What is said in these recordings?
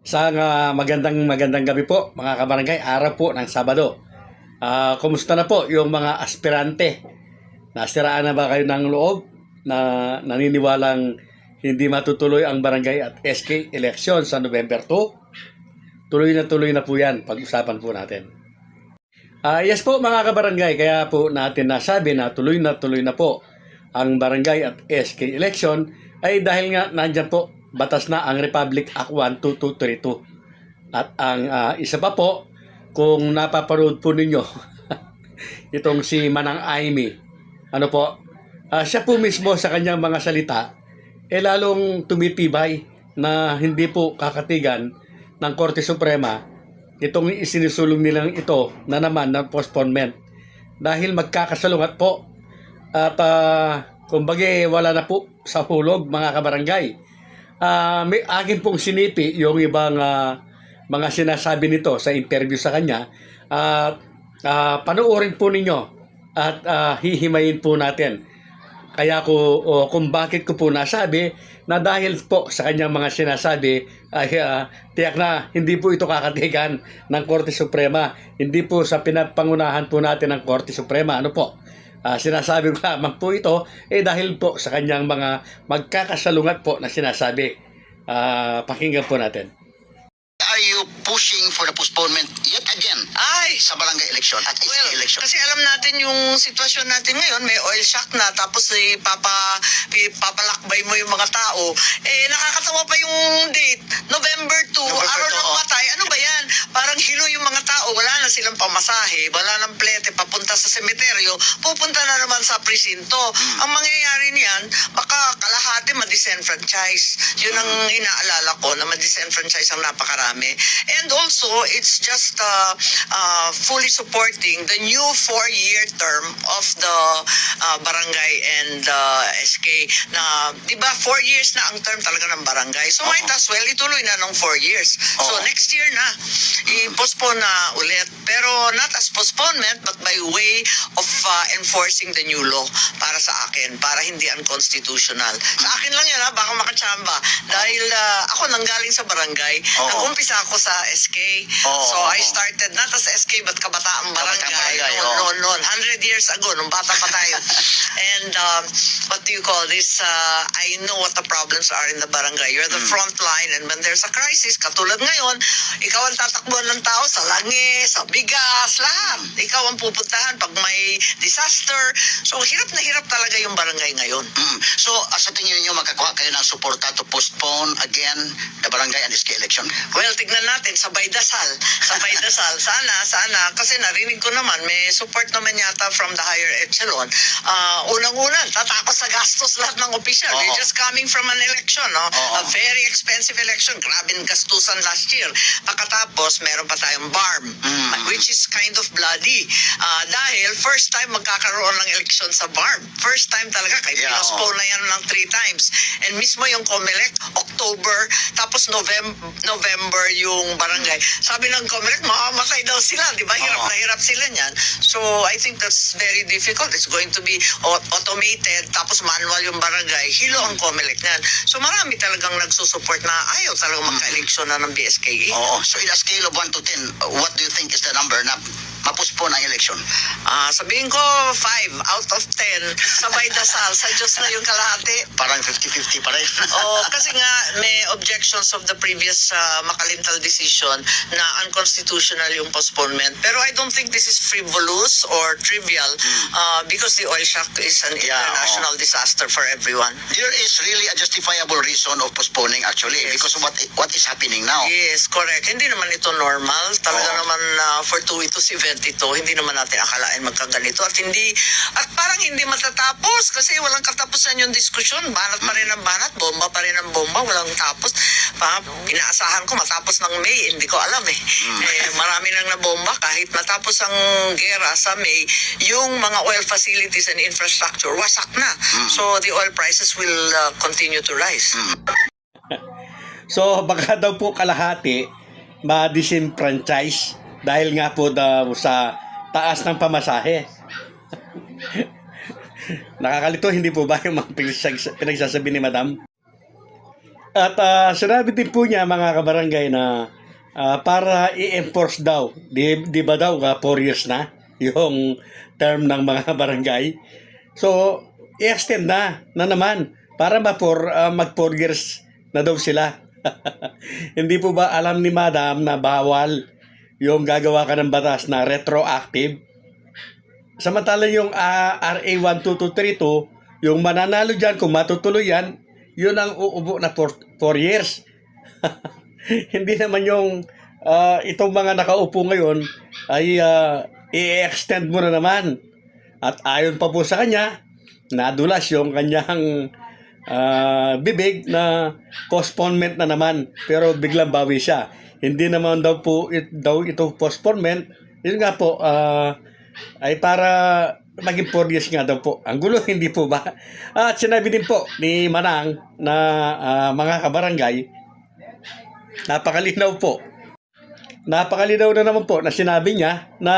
Magandang gabi po mga kabarangay, araw po ng Sabado. Kumusta na po yung mga aspirante? Nasiraan na ba kayo ng loob na naniniwalang hindi matutuloy ang barangay at SK election sa November 2? Tuloy na po yan, pag-usapan po natin. Yes po mga kabarangay, kaya po natin nasabi na tuloy na po ang barangay at SK election ay dahil nga nandyan po batas na ang Republic Act 12232. At ang isa pa po, kung napaparood po ninyo itong si Manang Aimee, siya po mismo sa kanyang mga salita lalong tumitibay na hindi po kakatigan ng Korte Suprema itong isinisulong nilang ito na naman ng postponement dahil magkakasalungat po at kumbaga wala na po sa hulog mga kabarangay. May akin pong sinipi yung ibang mga sinasabi nito sa interview sa kanya at panoorin po ninyo at hihimayin po natin. Kaya kung bakit ko po nasabi na dahil po sa kanyang mga sinasabi ay tiyak na hindi po ito kakatigan ng Korte Suprema. Hindi po sa pinapangunahan po natin ng Korte Suprema. Sinasabi ko lamang po ito dahil po sa kanyang mga magkakasalungat po na sinasabi. Pakinggan po natin. Are you pushing for the postponement yet again sa barangay election at SK election? Kasi alam natin yung sitwasyon natin ngayon, may oil shock na, tapos papalakbay mo yung mga tao. Nakakatawa pa yung date, November 2, araw ng matay. Ano ba yan? Parang hilo yung mga tao, wala na silang pamasahe, wala nang plete papunta sa semeteryo, pupunta na naman sa presinto. Ang mangyayari niyan, baka kalahati ma-disenfranchise. Yun ang inaalala ko, na ma-disenfranchise ang napakarami. And also, it's just fully supporting the new 4-year term of the barangay and SK na, di ba, 4 years na ang term talaga ng barangay. So might as well, ituloy na ng 4 years. So next year na, i-postpone na ulit. Pero not as postponement, but by way of enforcing the new law para sa akin, para hindi unconstitutional. Sa akin lang yan, baka makachamba. Dahil ako nanggaling sa barangay, nag-umpisa ako sa SK. So I started not as SK but Kabataang Barangay. Noon, 100 years ago, nung bata pa tayo. And what do you call this? I know what the problems are in the barangay. You're the front line, and when there's a crisis, katulad ngayon, ikaw ang tatakbuhan ng tao sa langis, sa bigas, lahat. Ikaw ang pupuntahan pag may disaster. So hirap na hirap talaga yung barangay ngayon. So sa tingin niyo magkakuha kayo ng suporta to postpone again the barangay and SK election? Well, tignan natin, sabay dasal. Sabay dasal. Sana, kasi narinig ko naman, may support naman yata from the higher echelon. Unang-una, tatakot sa gastos lahat ng opisyal. They're just coming from an election, no? A very expensive election. Grabing gastusan last year. Pagkatapos, meron pa tayong BARM, which is kind of bloody. Dahil first time magkakaroon ng election sa BARM. First time talaga, kaya pinospone na yan ng 3 times. And mismo yung COMELEC, October, tapos November yung barangay. Sabi ng COMELEC, mamamatay daw sila, di ba? Hirap na hirap sila niyan. So, I think that's very difficult. It's going to be automated, tapos manual yung barangay. Hilo ang COMELEC niyan. So, marami talagang nagsusupport na ayaw talagang magka-eleksyon na ng BSKE. So, in a scale of 1 to 10, what do you think is the number na mapuspone ang election? Sabihin ko 5 out of 10. Sabay dasal. Sa Diyos na yung kalahati. Parang 50-50 pa rin. Kasi nga may objections of the previous Makalintal decision na unconstitutional yung postponement. Pero I don't think this is frivolous or trivial because the oil shock is an international disaster for everyone. There is really a justifiable reason of postponing actually because of what is happening now. Yes, correct. Hindi naman ito normal. Talaga naman for 2 to 72, hindi naman natin akalain magkaganito at parang hindi matatapos kasi walang katapusan yung diskusyon. Banat pa rin ang banat, bomba pa rin ang bomba, walang tapos. Inaasahan ko matapos ng May, hindi ko alam marami nang nabomba kahit matapos ang gera sa May, yung mga oil facilities and infrastructure wasak na. So the oil prices will continue to rise. So baka daw po kalahati ma-disenfranchise dahil nga po daw sa taas ng pamasahe. Nakakalito, hindi po ba yung mga pinagsasabi ni Madam? At sinabi din po niya mga kabarangay na para i-enforce daw, di ba daw 4 years na yung term ng mga barangay. So, i-extend na naman para mag 4 years na daw sila. Hindi po ba alam ni Madam na bawal yung gagawa ka ng batas na retroactive? Samantala yung RA 12232, yung mananalo dyan, kung matutuloy yan, yun ang uubo na 4 years. Hindi naman yung itong mga nakaupo ngayon ay i-extend mo na naman. At ayon pa po sa kanya, nadulas yung kanyang bibig na postponement na naman. Pero biglang bawi siya. Hindi naman daw po ito postponement. Yun nga po, ay para maging 4 years nga daw po. Ang gulo, hindi po ba? At sinabi din po ni Manang na mga kabarangay, napakalinaw po. Napakalinaw na naman po na sinabi niya na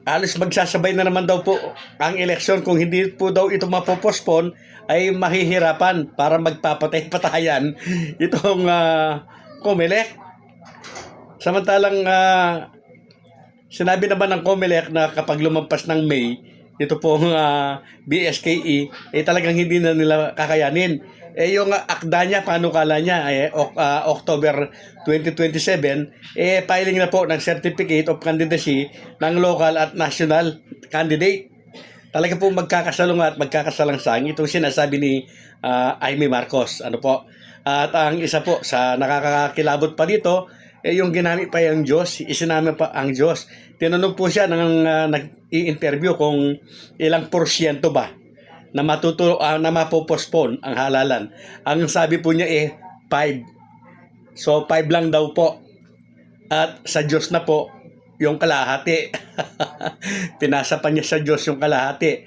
halos magsasabay na naman daw po ang eleksyon. Kung hindi po daw ito mapopospon, ay mahihirapan para magpapatay-patayan itong COMELEC. Samantalang sinabi naman ng COMELEC na kapag lumampas ng May, ito pong BSKE, talagang hindi na nila kakayanin. Yung akda niya, panukala niya, October 2027, filing na po ng Certificate of Candidacy ng local at national candidate. Talaga po magkakasalungat, magkakasalangsang itong sinasabi ni Amy Marcos. Ano po? At ang isa po sa nakakakilabot pa dito, yung ginamit pa yung Diyos, isinama pa ang Diyos. Tinanong po siya ng nag-i-interview kung ilang porsyento ba na na mapopospon ang halalan. Ang sabi po niya 5. So 5 lang daw po. At sa Diyos na po yung kalahati. Pinasa pa niya sa Diyos yung kalahati.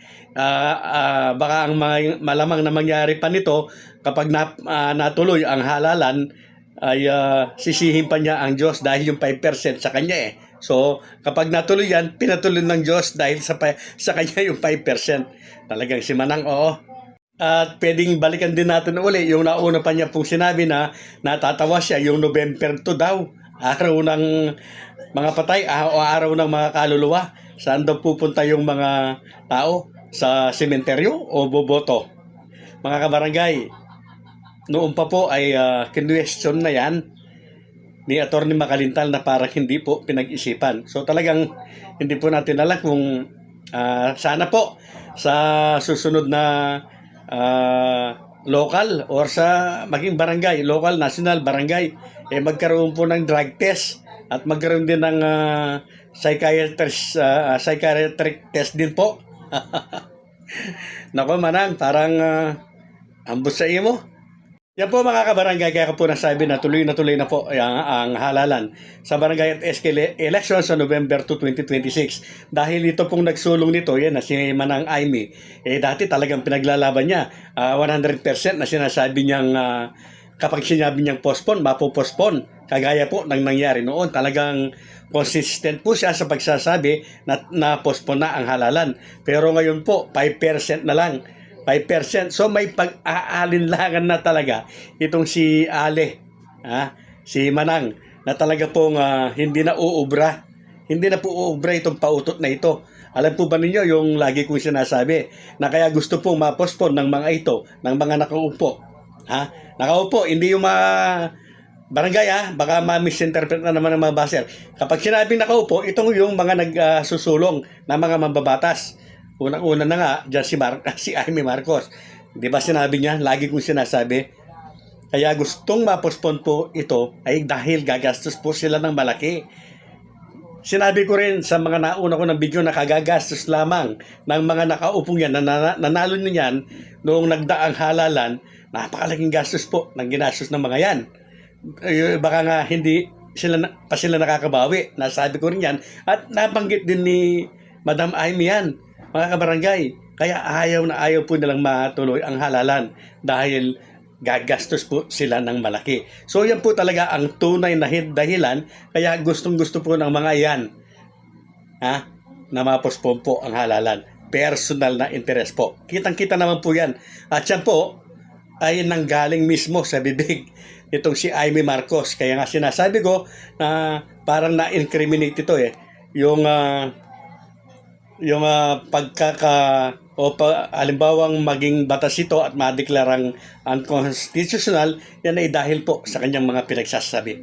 Baka ang malamang na mangyari pa nito kapag natuloy ang halalan ay sisihin pa niya ang Diyos dahil yung 5% sa kanya So, kapag natuloy yan, pinatuloy ng Diyos dahil sa kanya yung 5%. Talagang si Manang, oo. At pwedeng balikan din natin uli yung nauna pa niya pong sinabi na natatawa siya yung November 2 daw. Araw ng mga patay o araw ng mga kaluluwa. Saan daw pupunta yung mga tao? Sa sementeryo o boboto? Mga kabarangay, noon pa po ay kinwestiyon na yan ni Atty. Makalintal na parang hindi po pinag-isipan. So talagang hindi po natin alam kung sana po sa susunod na local or sa maging barangay, local, national, barangay, magkaroon po ng drug test at magkaroon din ng psychiatric test din po. Nako Manang, parang ambos sa imo. Yan po mga kabarangay, kaya ko po nasabi na tuloy na po ang halalan sa barangay at SK election sa November 2, 2026. Dahil ito pong nagsulong nito, yan na si Manang Amy. Dati talagang pinaglalaban niya, 100% na sinasabi niyang kapag sinabi niyang postpone, mapopospone. Kagaya po ng nangyari noon, talagang consistent po siya sa pagsasabi na postpone na ang halalan. Pero ngayon po, 5% na lang. 5%. So may pag-aalinlangan na talaga itong si Ale, si Manang, na talaga pong hindi na uubra. Hindi na po uubra itong pautot na ito. Alam po ba ninyo yung lagi kong sinasabi na kaya gusto pong ma-postpone ng mga ito, ng mga nakaupo. Nakaupo, hindi yung mga barangay baka ma-misinterpret na naman ng mga baser. Kapag sinabing nakaupo, itong yung mga nagsusulong na mga mambabatas. Unang-una na nga, dyan si Amy Marcos. Di ba sinabi niya, lagi kong sinasabi, kaya gustong ma-postpone po ito ay dahil gagastos po sila ng malaki. Sinabi ko rin sa mga nauna ko ng video na kagagastos lamang ng mga nakaupong yan, nanalo niyan noong nagdaang halalan, napakalaking gastos po ng ginastos ng mga yan. Baka nga hindi sila nakakabawi. Nasabi ko rin yan at nabanggit din ni Madam Amy yan. Mga kabarangay, kaya ayaw po nilang matuloy ang halalan dahil gagastos po sila ng malaki. So yan po talaga ang tunay na dahilan kaya gustong-gusto po ng mga yan na mapospon po ang halalan. personal na interest po. Kitang-kita naman po yan. At yan po ay nanggaling mismo sa bibig nitong si Amy Marcos. Kaya nga sinasabi ko na parang na-incriminate ito yung halimbawang maging batas ito at madeklarang unconstitutional, yan ay dahil po sa kanyang mga pinagsasabi.